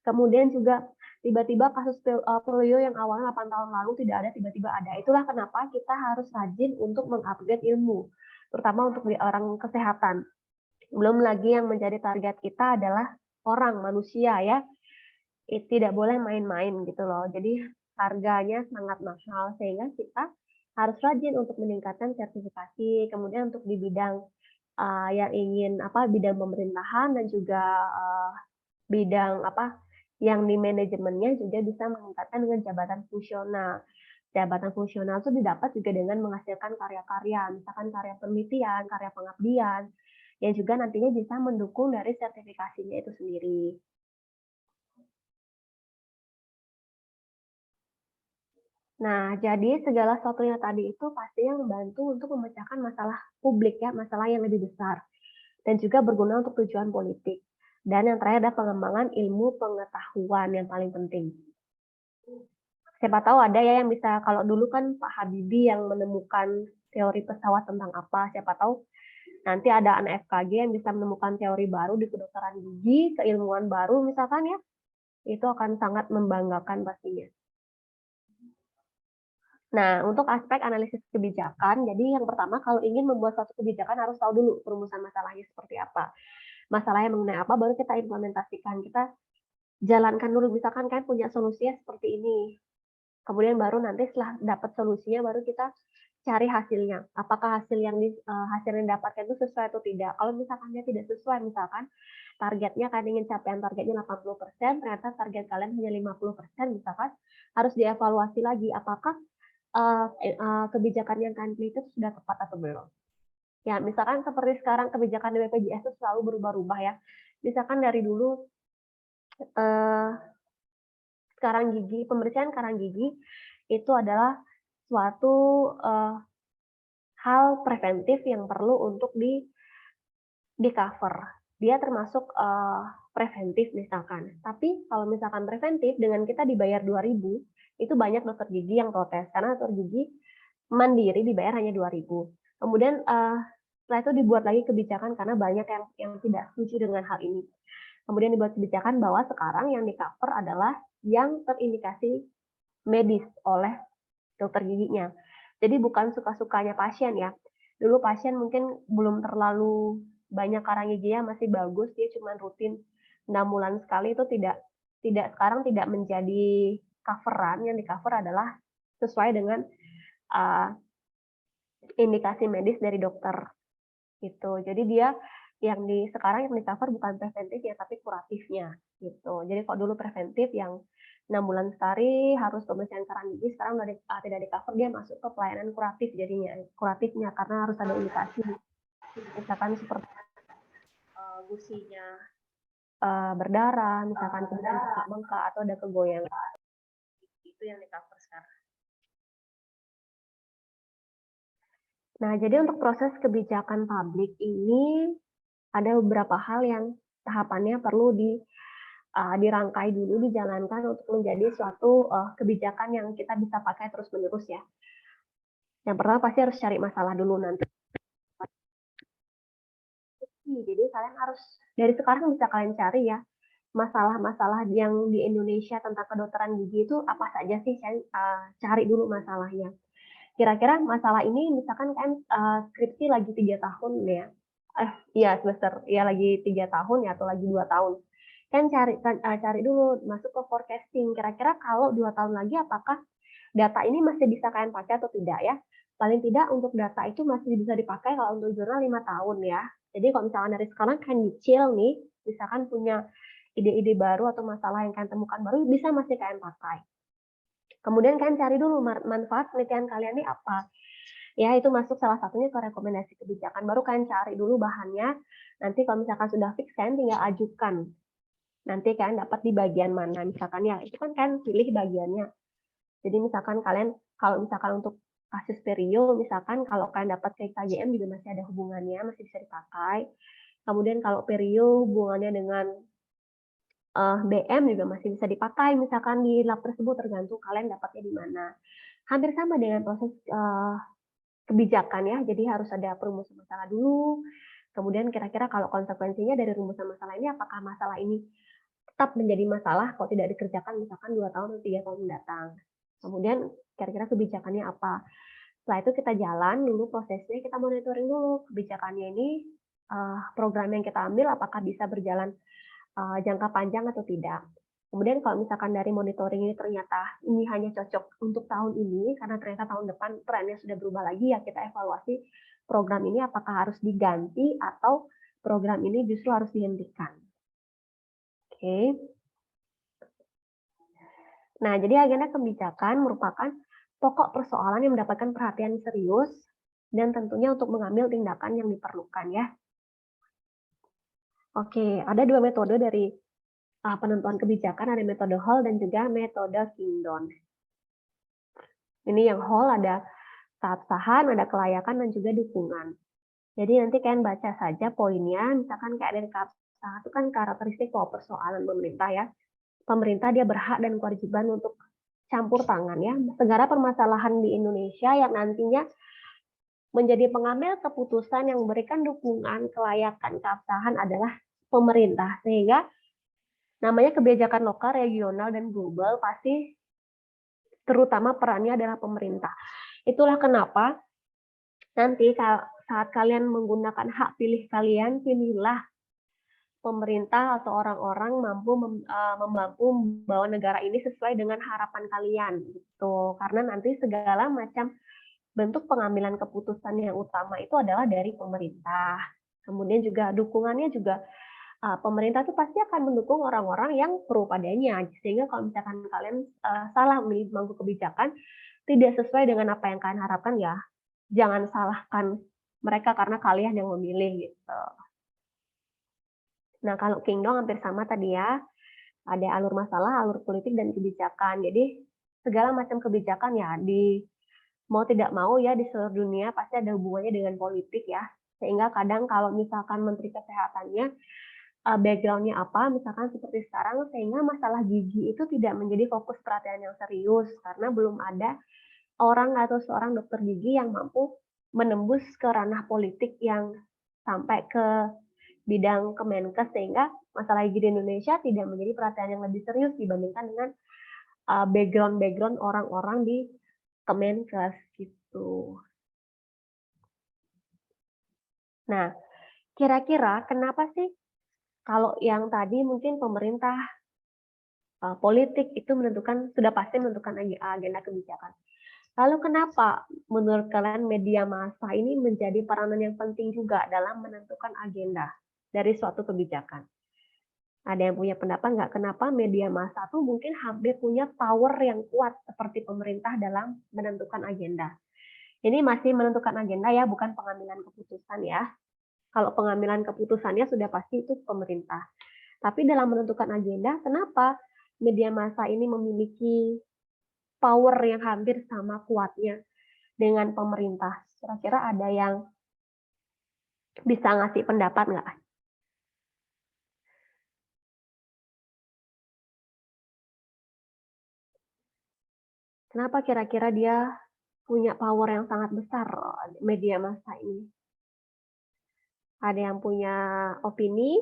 Kemudian juga tiba-tiba kasus polio yang awalnya 8 tahun lalu tidak ada, tiba-tiba ada. Itulah kenapa kita harus rajin untuk mengupgrade ilmu, terutama untuk orang kesehatan. Belum lagi yang menjadi target kita adalah orang, manusia ya. Tidak boleh main-main gitu loh. Jadi harganya sangat mahal sehingga kita harus rajin untuk meningkatkan sertifikasi. Kemudian untuk di bidang yang ingin bidang pemerintahan dan juga bidang yang di manajemennya juga bisa meningkatkan dengan jabatan fungsional. Jabatan fungsional itu didapat juga dengan menghasilkan karya-karya, misalkan karya penelitian, karya pengabdian, yang juga nantinya bisa mendukung dari sertifikasinya itu sendiri. Nah, jadi segala sesuatunya tadi itu pastinya membantu untuk memecahkan masalah publik ya, masalah yang lebih besar. Dan juga berguna untuk tujuan politik. Dan yang terakhir ada pengembangan ilmu pengetahuan yang paling penting. Siapa tahu ada ya yang bisa, kalau dulu kan Pak Habibie yang menemukan teori pesawat tentang apa, siapa tahu nanti ada anak FKG yang bisa menemukan teori baru di kedokteran gigi, keilmuan baru misalkan ya, itu akan sangat membanggakan pastinya. Nah, untuk aspek analisis kebijakan, jadi yang pertama kalau ingin membuat suatu kebijakan harus tahu dulu perumusan masalahnya seperti apa. Masalahnya mengenai apa, baru kita implementasikan, kita jalankan dulu, misalkan kan punya solusinya seperti ini. Kemudian baru nanti setelah dapat solusinya, baru kita cari hasilnya. Apakah hasil yang didapatkan itu sesuai atau tidak. Kalau misalkan dia tidak sesuai, misalkan targetnya kalian ingin capaian targetnya 80%, ternyata target kalian hanya 50%, misalkan harus dievaluasi lagi apakah kebijakan yang kalian pilih itu sudah tepat atau belum. Ya, misalkan seperti sekarang kebijakan di BPJS itu selalu berubah-ubah ya. Misalkan dari dulu karang gigi, pembersihan karang gigi itu adalah suatu hal preventif yang perlu untuk di cover. Dia termasuk preventif misalkan. Tapi kalau misalkan preventif dengan kita dibayar 2.000, itu banyak dokter gigi yang protes karena dokter gigi mandiri dibayar hanya 2.000. Kemudian setelah itu dibuat lagi kebijakan karena banyak yang tidak setuju dengan hal ini. Kemudian dibuat kebijakan bahwa sekarang yang di cover adalah yang terindikasi medis oleh dokter giginya. Jadi bukan suka-sukanya pasien ya. Dulu pasien mungkin belum terlalu banyak karang giginya, masih bagus, dia cuma rutin 6 bulan sekali, itu sekarang tidak menjadi coveran. Yang di cover adalah sesuai dengan indikasi medis dari dokter gitu. Jadi dia sekarang yang di cover bukan preventif ya, tapi kuratifnya gitu. Jadi kalau dulu preventif yang 6 bulan sekali harus pembersihan karang gigi, sekarang udah tidak di cover, dia masuk ke pelayanan kuratif jadinya. Kuratifnya karena harus ada indikasi, misalkan seperti gusinya berdarah, misalkan kemudian bengkak atau ada kegoyangan, itu yang di cover sekarang. Nah, jadi untuk proses kebijakan publik ini ada beberapa hal yang tahapannya perlu dirangkai dulu, dijalankan untuk menjadi suatu kebijakan yang kita bisa pakai terus-menerus ya. Yang pertama pasti harus cari masalah dulu nanti. Jadi kalian harus, dari sekarang bisa kalian cari ya, masalah-masalah yang di Indonesia tentang kedokteran gigi itu apa saja sih, cari dulu masalahnya. Kira-kira masalah ini misalkan kan skripsi lagi 3 tahun ya, semester ya lagi 3 tahun ya atau lagi 2 tahun, kan cari dulu masuk ke forecasting, kira-kira kalau 2 tahun lagi apakah data ini masih bisa kalian pakai atau tidak ya. Paling tidak untuk data itu masih bisa dipakai kalau untuk jurnal 5 tahun ya. Jadi kalau misalkan dari sekarang kalian nyicil nih, misalkan punya ide-ide baru atau masalah yang kalian temukan baru, bisa masih kalian pakai. Kemudian kalian cari dulu manfaat penelitian kalian ini apa. Ya, itu masuk salah satunya ke rekomendasi kebijakan. Baru kalian cari dulu bahannya. Nanti kalau misalkan sudah fix, kalian tinggal ajukan. Nanti kalian dapat di bagian mana. Misalkan ya, itu kan kalian pilih bagiannya. Jadi misalkan kalian, kalau misalkan untuk kasus perio, misalkan kalau kalian dapat ke KJM juga masih ada hubungannya, masih bisa dipakai. Kemudian kalau perio hubungannya dengan BM juga masih bisa dipakai, misalkan di lab tersebut, tergantung kalian dapatnya di mana. Hampir sama dengan proses kebijakan ya, jadi harus ada perumusan masalah dulu, kemudian kira-kira kalau konsekuensinya dari rumusan masalah ini, apakah masalah ini tetap menjadi masalah kalau tidak dikerjakan misalkan 2 tahun atau 3 tahun mendatang. Kemudian kira-kira kebijakannya apa. Setelah itu kita jalan dulu prosesnya, kita monitoring dulu kebijakannya ini, program yang kita ambil apakah bisa berjalan jangka panjang atau tidak. Kemudian kalau misalkan dari monitoring ini ternyata ini hanya cocok untuk tahun ini, karena ternyata tahun depan trennya sudah berubah lagi, ya kita evaluasi program ini apakah harus diganti atau program ini justru harus dihentikan. Oke. Nah, jadi agenda kebijakan merupakan pokok persoalan yang mendapatkan perhatian serius dan tentunya untuk mengambil tindakan yang diperlukan ya. Oke, ada dua metode dari penentuan kebijakan, ada metode Hall dan juga metode Kingdon. Ini yang Hall ada keabsahan, ada kelayakan, dan juga dukungan. Jadi nanti kalian baca saja poinnya, misalkan kayak dari keabsahan itu kan karakteristik pokok persoalan pemerintah ya. Pemerintah dia berhak dan kewajiban untuk campur tangan ya, segala permasalahan di Indonesia yang nantinya menjadi pengambil keputusan yang memberikan dukungan, kelayakan, keabsahan adalah pemerintah. Sehingga namanya kebijakan lokal, regional, dan global pasti terutama perannya adalah pemerintah. Itulah kenapa nanti saat kalian menggunakan hak pilih kalian, pilihlah pemerintah atau orang-orang mampu membawa negara ini sesuai dengan harapan kalian gitu. Karena nanti segala macam bentuk pengambilan keputusan yang utama itu adalah dari pemerintah. Kemudian juga dukungannya juga pemerintah itu pasti akan mendukung orang-orang yang pro padanya. Sehingga kalau misalkan kalian salah memilih pemangku kebijakan, tidak sesuai dengan apa yang kalian harapkan, ya jangan salahkan mereka karena kalian yang memilih gitu. Nah, kalau Kingdom hampir sama tadi ya. Ada alur masalah, alur politik, dan kebijakan. Jadi segala macam kebijakan ya mau tidak mau ya di seluruh dunia pasti ada hubungannya dengan politik ya. Sehingga kadang kalau misalkan Menteri Kesehatannya background-nya apa, misalkan seperti sekarang, sehingga masalah gizi itu tidak menjadi fokus perhatian yang serius karena belum ada orang atau seorang dokter gigi yang mampu menembus ke ranah politik yang sampai ke bidang Kemenkes, sehingga masalah gizi di Indonesia tidak menjadi perhatian yang lebih serius dibandingkan dengan background orang-orang di Kemenkes gitu. Nah, kira-kira kenapa sih kalau yang tadi mungkin pemerintah politik itu sudah pasti menentukan agenda kebijakan. Lalu kenapa menurut kalian media massa ini menjadi peranan yang penting juga dalam menentukan agenda dari suatu kebijakan? Ada yang punya pendapat nggak kenapa media massa tuh mungkin hampir punya power yang kuat seperti pemerintah dalam menentukan agenda? Ini masih menentukan agenda ya, bukan pengambilan keputusan ya. Kalau pengambilan keputusannya sudah pasti itu pemerintah. Tapi dalam menentukan agenda, kenapa media massa ini memiliki power yang hampir sama kuatnya dengan pemerintah? Kira-kira ada yang bisa ngasih pendapat nggak? Kenapa kira-kira dia punya power yang sangat besar media massa ini? Ada yang punya opini?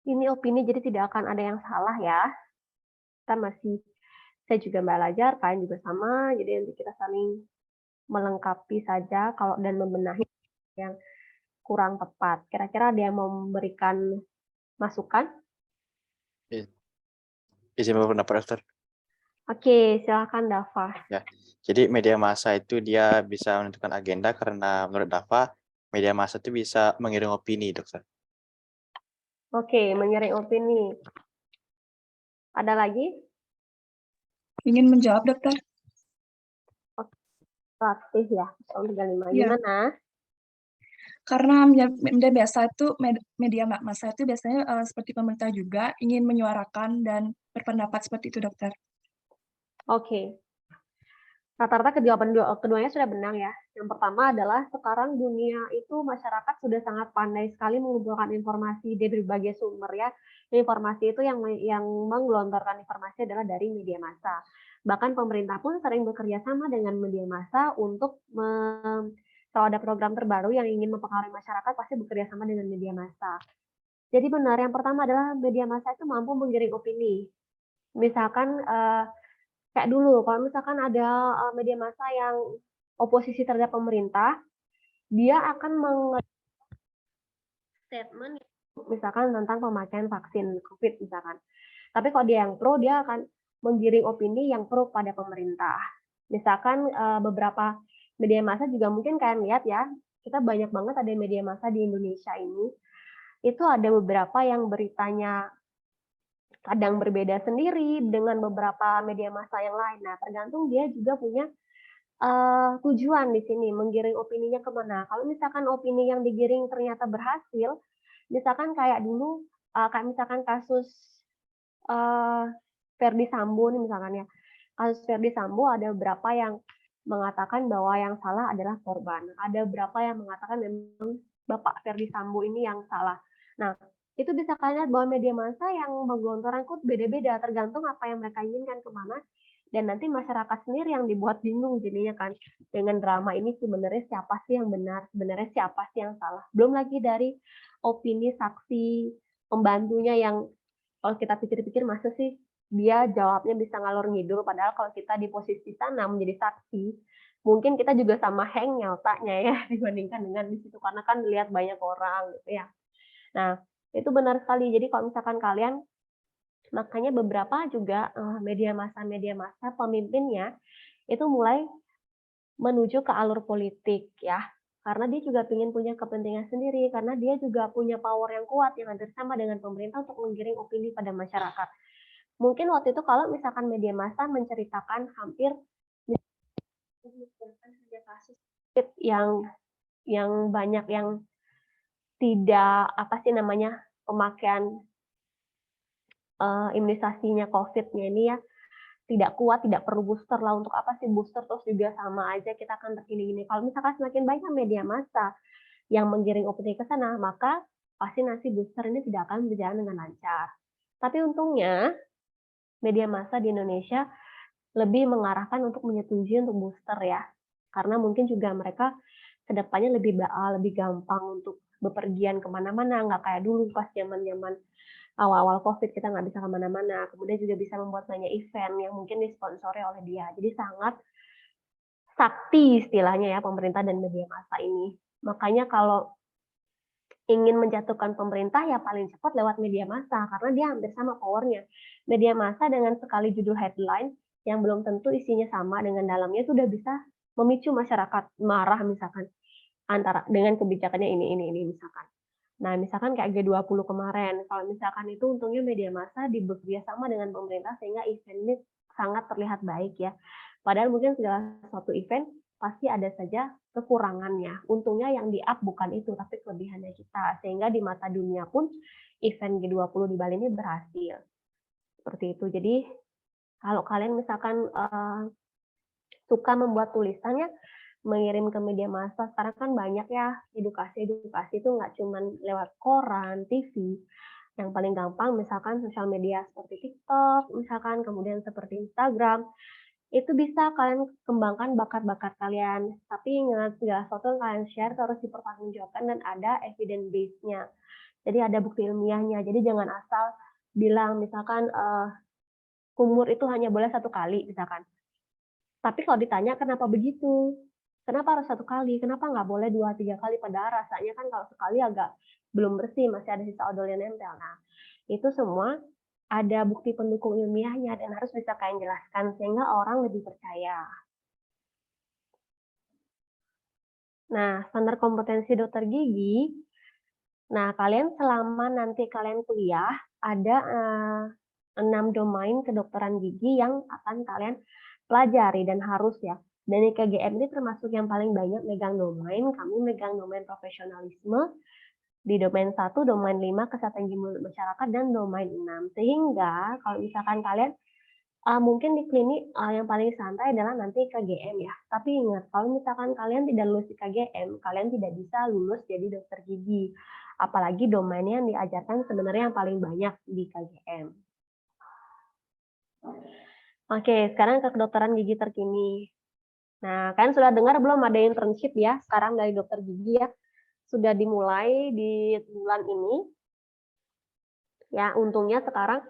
Ini opini, jadi tidak akan ada yang salah ya. Saya juga belajar, kalian juga sama, jadi nanti kita saling melengkapi saja kalau dan membenahi yang kurang tepat. Kira-kira ada yang mau memberikan masukan? Izin berpendapat, Dokter. Oke, silakan Dava. Ya, jadi media massa itu dia bisa menentukan agenda karena menurut Dava, media massa itu bisa mengirim opini, Dokter. Oke, mengiring opini. Ada lagi? Ingin menjawab, Dokter? Aktif ya, tahun 35. Iya. Gimana? Karena media massa itu biasanya seperti pemerintah juga ingin menyuarakan dan berpendapat seperti itu, Dokter. Oke. Rata-rata keduanya sudah benar ya. Yang pertama adalah sekarang dunia itu masyarakat sudah sangat pandai sekali mengumpulkan informasi dari berbagai sumber ya. Informasi itu yang menggelontorkan informasi adalah dari media massa. Bahkan pemerintah pun sering bekerja sama dengan media massa untuk kalau ada program terbaru yang ingin mempengaruhi masyarakat pasti bekerja sama dengan media massa. Jadi benar, yang pertama adalah media massa itu mampu menggiring opini. Misalkan Kayak dulu kalau misalkan ada media massa yang oposisi terhadap pemerintah, dia akan statement misalkan tentang pemakaian vaksin COVID misalkan. Tapi kalau dia yang pro, dia akan menggiring opini yang pro pada pemerintah. Misalkan beberapa media massa juga mungkin kalian lihat ya, kita banyak banget ada media massa di Indonesia ini. Itu ada beberapa yang beritanya kadang berbeda sendiri dengan beberapa media massa yang lain. Nah, tergantung dia juga punya tujuan di sini, menggiring opininya kemana. Kalau misalkan opini yang digiring ternyata berhasil, misalkan kayak dulu, kayak misalkan kasus Ferdy Sambo nih misalkan ya. Kasus Ferdy Sambo ada beberapa yang mengatakan bahwa yang salah adalah korban. Ada beberapa yang mengatakan memang Bapak Ferdy Sambo ini yang salah. Nah, itu bisa kalian lihat bahwa media massa yang menggelontorkan kut beda-beda, tergantung apa yang mereka inginkan kemana. Dan nanti masyarakat sendiri yang dibuat bingung jadinya kan. Dengan drama ini sebenarnya siapa sih yang benar, sebenarnya siapa sih yang salah. Belum lagi dari opini saksi, pembantunya yang kalau kita pikir-pikir masa sih dia jawabnya bisa ngalor ngidul, padahal kalau kita di posisi sana menjadi saksi, mungkin kita juga sama hangnya otaknya ya dibandingkan dengan di situ karena kan lihat banyak orang gitu ya. Nah, itu benar sekali. Jadi kalau misalkan kalian makanya beberapa juga media massa pemimpinnya itu mulai menuju ke alur politik ya. Karena dia juga ingin punya kepentingan sendiri, karena dia juga punya power yang kuat yang hampir sama dengan pemerintah untuk menggiring opini pada masyarakat. Mungkin waktu itu kalau misalkan media massa menceritakan hampir kasus yang banyak yang tidak apa sih namanya pemakaian imunisasinya COVID-nya ini ya tidak kuat, tidak perlu booster lah. Untuk apa sih booster terus juga sama aja kita akan tergini-gini. Kalau misalkan semakin banyak media massa yang menggiring opini ke sana, maka vaksinasi booster ini tidak akan berjalan dengan lancar. Tapi untungnya media massa di Indonesia lebih mengarahkan untuk menyetujui untuk booster ya. Karena mungkin juga mereka kedepannya lebih gampang untuk bepergian kemana-mana, nggak kayak dulu pas zaman-zaman awal-awal COVID kita nggak bisa kemana-mana. Kemudian juga bisa membuat banyak event yang mungkin disponsori oleh dia. Jadi sangat sakti istilahnya ya pemerintah dan media massa ini. Makanya kalau ingin menjatuhkan pemerintah ya paling cepat lewat media massa karena dia hampir sama powernya. Media massa dengan sekali judul headline yang belum tentu isinya sama dengan dalamnya itu udah bisa memicu masyarakat marah misalkan antara dengan kebijakannya ini misalkan. Nah, misalkan kayak G20 kemarin, kalau misalkan itu untungnya media massa bekerja sama dengan pemerintah sehingga event ini sangat terlihat baik ya. Padahal mungkin segala suatu event pasti ada saja kekurangannya. Untungnya yang di-up bukan itu, tapi kelebihannya kita. Sehingga di mata dunia pun event G20 di Bali ini berhasil. Seperti itu. Jadi kalau kalian misalkan suka membuat tulisannya, mengirim ke media massa, sekarang kan banyak ya edukasi itu nggak cuma lewat koran, TV. Yang paling gampang misalkan sosial media seperti TikTok, misalkan kemudian seperti Instagram, itu bisa kalian kembangkan bakat-bakat kalian. Tapi ingat, segala sesuatu yang kalian share harus dipertanggungjawabkan dan ada evidence base-nya. Jadi ada bukti ilmiahnya. Jadi jangan asal bilang misalkan kumur itu hanya boleh 1 kali misalkan. Tapi kalau ditanya kenapa begitu? Kenapa harus 1 kali? Kenapa nggak boleh 2-3 kali? Padahal rasanya kan kalau sekali agak belum bersih, masih ada sisa odol yang nempel. Nah, itu semua ada bukti pendukung ilmiahnya dan harus bisa kalian jelaskan sehingga orang lebih percaya. Nah, standar kompetensi dokter gigi. Nah, kalian selama nanti kalian kuliah ada 6 domain kedokteran gigi yang akan kalian pelajari dan harus ya. Dan IKGM ini termasuk yang paling banyak megang domain. Kami megang domain profesionalisme di domain 1, domain 5 kesehatan gigi mulut masyarakat dan domain 6. Sehingga kalau misalkan kalian mungkin di klinik yang paling santai adalah nanti IKGM ya. Tapi ingat kalau misalkan kalian tidak lulus IKGM, kalian tidak bisa lulus jadi dokter gigi. Apalagi domainnya yang diajarkan sebenarnya yang paling banyak di IKGM. Oke, sekarang ke kedokteran gigi terkini. Nah, kalian sudah dengar belum ada internship ya sekarang dari dokter gigi ya? Sudah dimulai di bulan ini. Ya, untungnya sekarang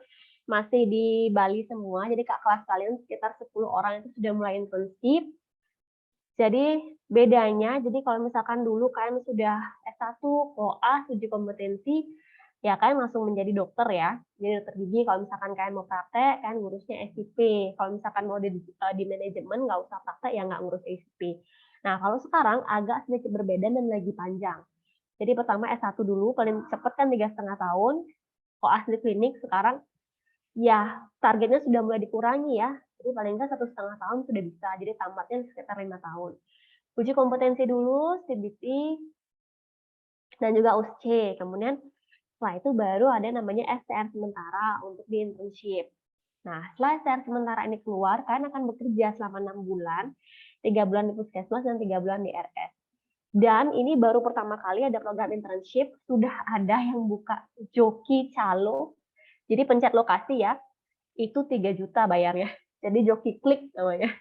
masih di Bali semua. Jadi Kak kelas kalian sekitar 10 orang itu sudah mulai internship. Jadi bedanya, jadi kalau misalkan dulu kalian sudah S1, koas, uji kompetensi, ya kalian langsung menjadi dokter ya. Jadi dokter gigi, kalau misalkan kalian mau praktek, kalian ngurusnya SIP. Kalau misalkan mau di manajemen, nggak usah praktek, ya nggak ngurus SIP. Nah, kalau sekarang agak sedikit berbeda dan lagi panjang. Jadi pertama S1 dulu, paling cepat kan 3,5 tahun. Koas di klinik sekarang, ya targetnya sudah mulai dikurangi ya. Jadi paling nggak 1,5 tahun sudah bisa. Jadi tamatnya sekitar 5 tahun. Uji kompetensi dulu, CBT, dan juga USC. Kemudian setelah itu baru ada namanya STR sementara untuk di internship. Nah, setelah STR sementara ini keluar, kalian akan bekerja selama 6 bulan, 3 bulan di puskesmas dan 3 bulan di RS. Dan ini baru pertama kali ada program internship, sudah ada yang buka joki calo. Jadi pencet lokasi ya, itu 3 juta bayarnya. Jadi joki klik namanya.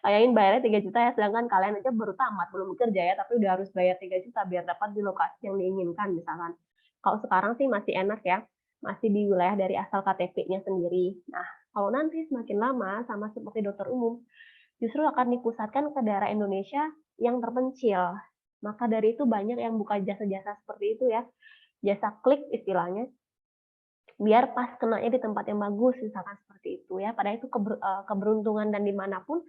Bayangin bayarnya 3 juta ya, sedangkan kalian aja baru tamat, belum bekerja ya, tapi udah harus bayar 3 juta biar dapat di lokasi yang diinginkan misalkan. Kalau sekarang sih masih enak ya, masih di wilayah dari asal KTP-nya sendiri. Nah, kalau nanti semakin lama, sama seperti dokter umum, justru akan dipusatkan ke daerah Indonesia yang terpencil. Maka dari itu banyak yang buka jasa-jasa seperti itu ya, jasa klik istilahnya, biar pas kenanya di tempat yang bagus, misalkan seperti itu ya. Padahal itu keberuntungan dan dimanapun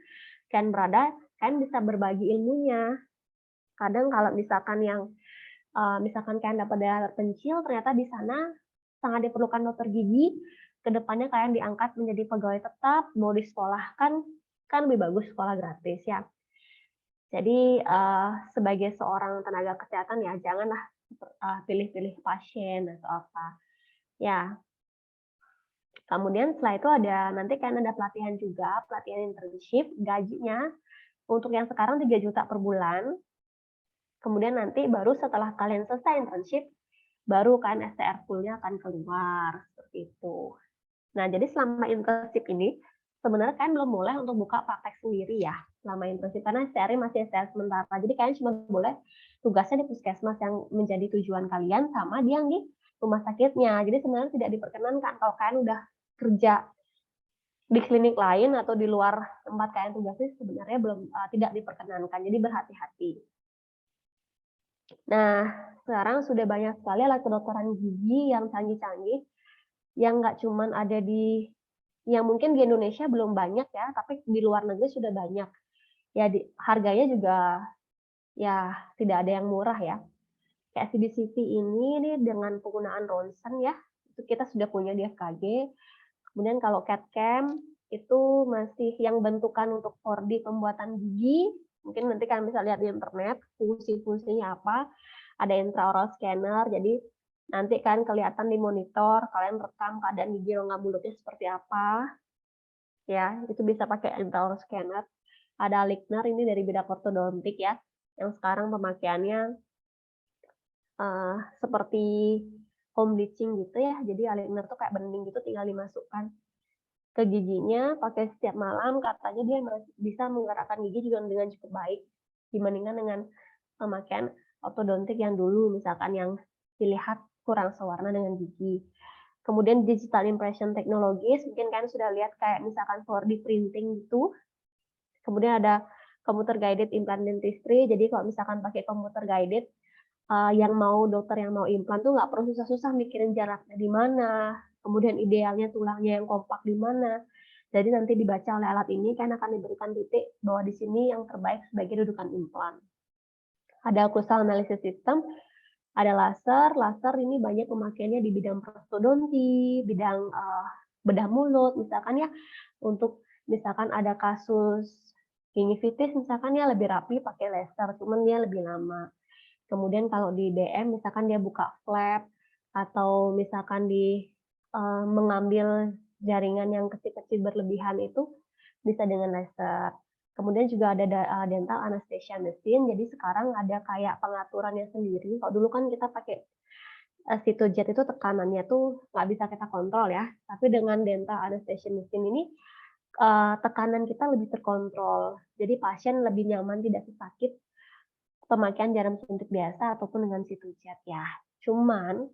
kalian berada, kalian bisa berbagi ilmunya. Kadang kalau misalkan misalkan kalian dapat daerah terpencil, ternyata di sana sangat diperlukan dokter gigi, kedepannya kalian diangkat menjadi pegawai tetap, mau disekolahkan, kan lebih bagus sekolah gratis ya. Jadi sebagai seorang tenaga kesehatan ya janganlah pilih-pilih pasien atau apa. Ya. Kemudian setelah itu nanti kalian ada pelatihan juga, pelatihan internship, gajinya untuk yang sekarang 3 juta per bulan. Kemudian nanti baru setelah kalian selesai internship, baru kan STR full-nya akan keluar seperti itu. Nah, jadi selama internship ini sebenarnya kalian belum boleh untuk buka praktek sendiri ya selama internship karena STR masih STR sementara. Jadi kalian cuma boleh tugasnya di puskesmas yang menjadi tujuan kalian sama dia yang di rumah sakitnya. Jadi sebenarnya tidak diperkenankan kalau kalian udah kerja di klinik lain atau di luar tempat kalian tugasnya sebenarnya belum tidak diperkenankan. Jadi berhati-hati. Nah, sekarang sudah banyak sekali alat kedokteran gigi yang canggih-canggih yang nggak cuman ada yang mungkin di Indonesia belum banyak ya, tapi di luar negeri sudah banyak. Ya harganya juga ya tidak ada yang murah ya. Kayak CBCT ini dengan penggunaan ronsen ya, itu kita sudah punya di FKG. Kemudian kalau CAD/CAM itu masih yang bentukan untuk 4D pembuatan gigi, mungkin nanti kalian bisa lihat di internet fungsi-fungsinya apa. Ada intraoral scanner, jadi nanti kan kelihatan di monitor, kalian rekam keadaan gigi rongga mulutnya seperti apa. Ya, itu bisa pakai intraoral scanner. Ada aligner ini dari bidang ortodontik ya, yang sekarang pemakaiannya seperti home bleaching gitu ya. Jadi aligner tuh kayak bening gitu, tinggal dimasukkan ke giginya pakai setiap malam, katanya dia bisa menggerakkan gigi juga dengan cukup baik dibandingkan dengan pemakaian ortodontik yang dulu misalkan yang dilihat kurang sewarna dengan gigi. Kemudian digital impression teknologis, mungkin kalian sudah lihat kayak misalkan 4D printing gitu. Kemudian ada computer guided implant dentistry, jadi kalau misalkan pakai computer guided, dokter yang mau implan tuh nggak perlu susah-susah mikirin jaraknya di mana, kemudian idealnya tulangnya yang kompak di mana. Jadi nanti dibaca oleh alat ini kan akan diberikan titik bahwa di sini yang terbaik sebagai dudukan implan. Ada occlusal analysis system, ada laser. Laser ini banyak pemakaiannya di bidang prostodonti, bidang bedah mulut, misalkan ya untuk misalkan ada kasus gingivitis misalkan ya lebih rapi pakai laser, cuman dia lebih lama. Kemudian kalau di DM misalkan dia buka flap atau misalkan mengambil jaringan yang kecil-kecil berlebihan itu bisa dengan laser. Kemudian juga ada dental anesthesia mesin, jadi sekarang ada kayak pengaturannya sendiri. Kalau dulu kan kita pakai Citojet itu tekanannya tuh nggak bisa kita kontrol ya, tapi dengan dental anesthesia mesin ini tekanan kita lebih terkontrol. Jadi pasien lebih nyaman, tidak sesakit pemakaian jarum suntik biasa ataupun dengan Citojet ya. Cuman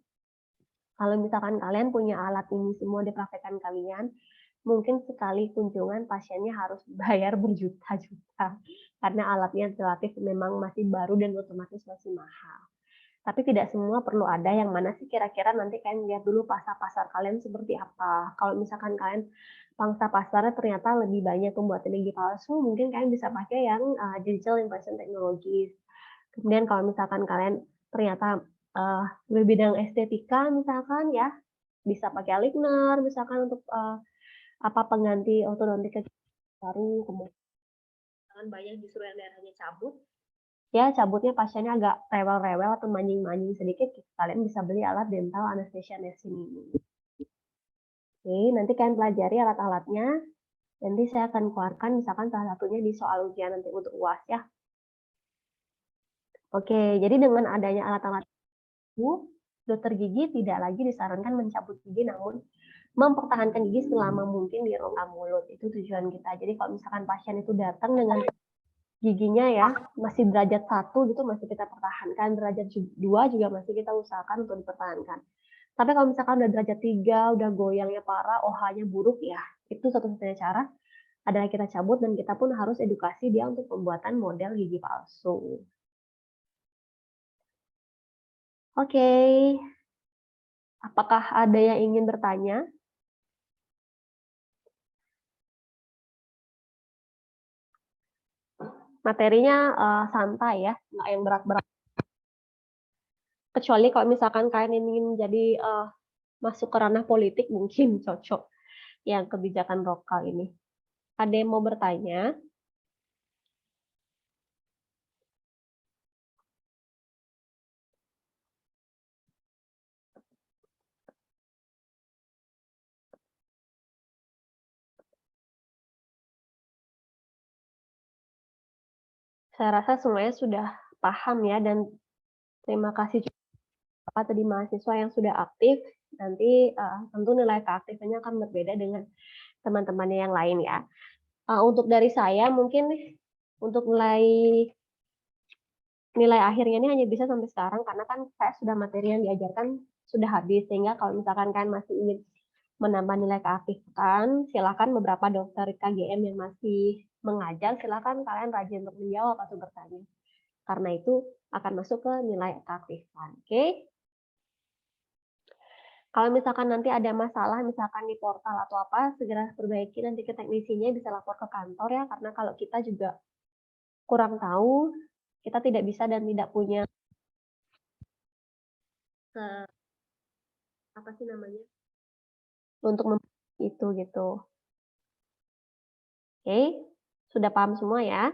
Kalau misalkan kalian punya alat ini semua di praktekan kalian, mungkin sekali kunjungan pasiennya harus bayar berjuta-juta karena alatnya relatif memang masih baru dan otomatis masih mahal. Tapi tidak semua perlu ada, yang mana sih kira-kira nanti kalian lihat dulu pangsa pasar kalian seperti apa. Kalau misalkan kalian pangsa pasarnya ternyata lebih banyak pembuatan gigi palsu, mungkin kalian bisa pakai yang digital implant technologies. Kemudian kalau misalkan kalian ternyata bidang estetika misalkan ya, bisa pakai aligner misalkan untuk pengganti ortodontik baru, kemudian banyak justru yang daerahnya cabut. Ya, cabutnya pasiennya agak rewel-rewel atau manjing-manjing sedikit, kalian bisa beli alat dental anesthesia mesin ini. Oke, nanti kalian pelajari alat-alatnya. Nanti saya akan keluarkan misalkan salah satunya di soal ujian nanti untuk UAS ya. Oke, jadi dengan adanya alat-alat itu, dokter gigi tidak lagi disarankan mencabut gigi, namun mempertahankan gigi selama mungkin di rongga mulut. Itu tujuan kita. Jadi kalau misalkan pasien itu datang dengan giginya ya masih derajat 1 gitu masih kita pertahankan, derajat 2 juga masih kita usahakan untuk dipertahankan. Tapi kalau misalkan udah derajat 3, udah goyangnya parah, OH-nya buruk ya, itu satu-satunya cara adalah kita cabut, dan kita pun harus edukasi dia untuk pembuatan model gigi palsu. Oke. Apakah ada yang ingin bertanya? Materinya santai ya, nggak yang berat-berat. Kecuali kalau misalkan kalian ingin jadi masuk ke ranah politik, mungkin cocok yang kebijakan lokal ini. Ada yang mau bertanya? Saya rasa semuanya sudah paham ya, dan terima kasih juga tadi mahasiswa yang sudah aktif. Nanti tentu nilai keaktifannya akan berbeda dengan teman-temannya yang lain ya. Untuk dari saya mungkin untuk nilai akhirnya ini hanya bisa sampai sekarang, karena kan saya sudah materi yang diajarkan sudah habis, sehingga kalau misalkan kalian masih ingin menambah nilai keaktifan, silakan beberapa dokter KGM yang masih mengajar, silakan kalian rajin untuk menjawab atau bertanya. Karena itu akan masuk ke nilai keaktifan. Oke? Kalau misalkan nanti ada masalah, misalkan di portal atau apa, segera perbaiki nanti ke teknisinya, bisa lapor ke kantor ya, karena kalau kita juga kurang tahu, kita tidak bisa dan tidak punya apa sih namanya untuk itu gitu. Oke, sudah paham semua ya?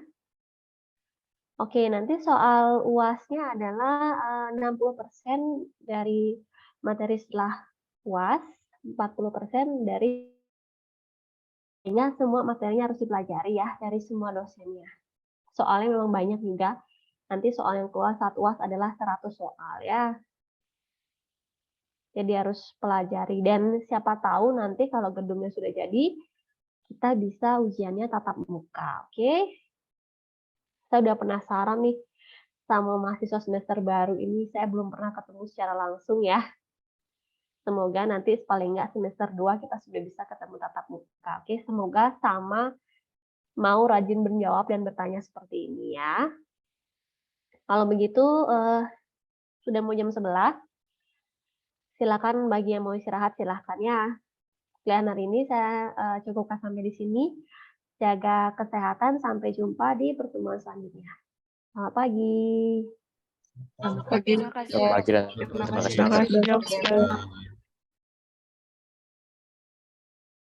Oke, nanti soal UAS-nya adalah 60% dari materi setelah UAS, 40% dari semua materinya harus dipelajari ya dari semua dosennya. Soalnya memang banyak juga. Nanti soal yang keluar saat UAS adalah 100 soal ya. Jadi harus pelajari, dan siapa tahu nanti kalau gedungnya sudah jadi, kita bisa ujiannya tatap muka, oke? Saya udah penasaran nih sama mahasiswa semester baru ini, saya belum pernah ketemu secara langsung ya. Semoga nanti paling nggak semester 2 kita sudah bisa ketemu tatap muka, oke? Semoga sama mau rajin menjawab dan bertanya seperti ini ya. Kalau begitu, sudah mau jam 11. Silakan bagi yang mau istirahat, silakan ya. Sekian hari ini saya cukupkan sampai di sini. Jaga kesehatan, sampai jumpa di pertemuan selanjutnya. Selamat pagi. Terima kasih. Terima kasih. Terima kasih, dokter.